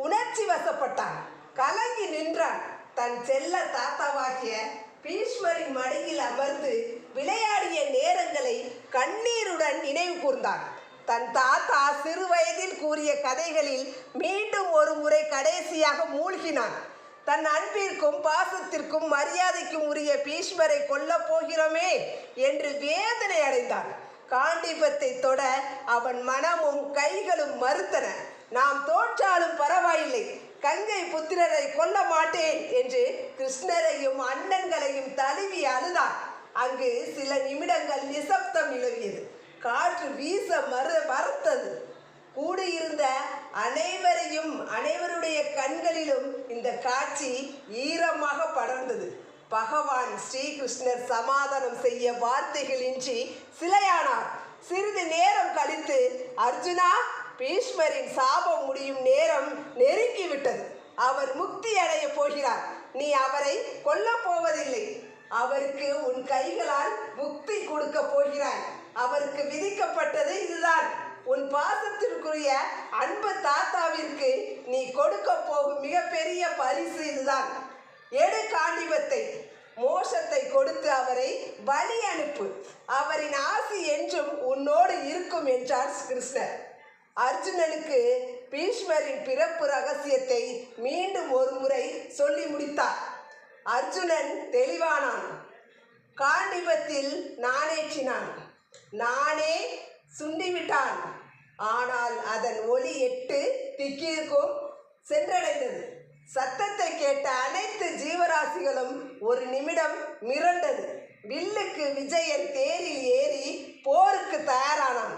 உணர்ச்சி வசப்பட்டான், கலங்கி நின்றான். தன் செல்ல தாத்தாவாகிய பீஷ்மரின் மடியில் அமர்ந்து விளையாடிய நேரங்களை கண்ணீருடன் நினைவு கூர்ந்தான். தன் தாத்தா சிறு வயதில் கூறிய கதைகளில் மீண்டும் ஒரு முறை கடைசியாக மூழ்கினான். தன் அன்பிற்கும் பாசத்திற்கும் மரியாதைக்கும் உரிய பீஷ்மரை கொல்லப் போகிறோமே என்று வேதனை அடைந்தான். காண்டீபத்தை தொட அவன் மனமும் கைகளும் மறுத்தன. நாம் தோற்றாலும் பரவாயில்லை, கங்கை புத்திரரை கொல்ல மாட்டேன் என்று கிருஷ்ணரையும் அண்ணன்களையும் தழுவி அழுதான். அங்கு சில நிமிடங்கள் நிசப்தம் நிலவியது. காற்று வீச மறுத்தது. கூடியிருந்த அனைவருடைய கண்களிலும் இந்த காட்சி ஈரமாக படர்ந்தது. பகவான் ஸ்ரீகிருஷ்ணர் சமாதானம் செய்ய வார்த்தைகளின்றி சிலையானார். சிறிது நேரம் கழித்து, அர்ஜுனா, பீஷ்மரின் சாபம் முடியும் நேரம் நெருங்கிவிட்டது. அவர் முக்தி அடைய போகிறார். நீ அவரை கொல்ல போவதில்லை. அவருக்கு உன் கைகளால் முக்தி கொடுக்க போகிறாய். அவருக்கு விதிக்கப்பட்டது இதுதான். உன் பாசத்திற்குரிய அன்பு தாத்தாவிற்கு நீ கொடுக்க போகும் மிகப்பெரிய பரிசு இதுதான். எடு காண்டீபத்தை, மோட்சத்தை கொடுத்து அவரை வழி அனுப்பு. அவரின் ஆசி என்றும் உன்னோடு இருக்கும் என்றார் கிருஷ்ணர். அர்ஜுனனுக்கு பீஷ்மரின் பிறப்பு ரகசியத்தை மீண்டும் ஒரு முறை சொல்லி முடித்தார். அர்ஜுனன் தெளிவானான். காண்டீபத்தில் நாணேற்றினான், நானே சுண்டிவிட்டான். ஆனால் அதன் ஒளி 8 திக்கிற்கும் சென்றடைந்தது. சத்தத்தை கேட்ட அனைத்து ஜீவராசிகளும் ஒரு நிமிடம் மிரண்டது. வில்லுக்கு விஜயன் தேரில் ஏறி போருக்கு தயாரானான்.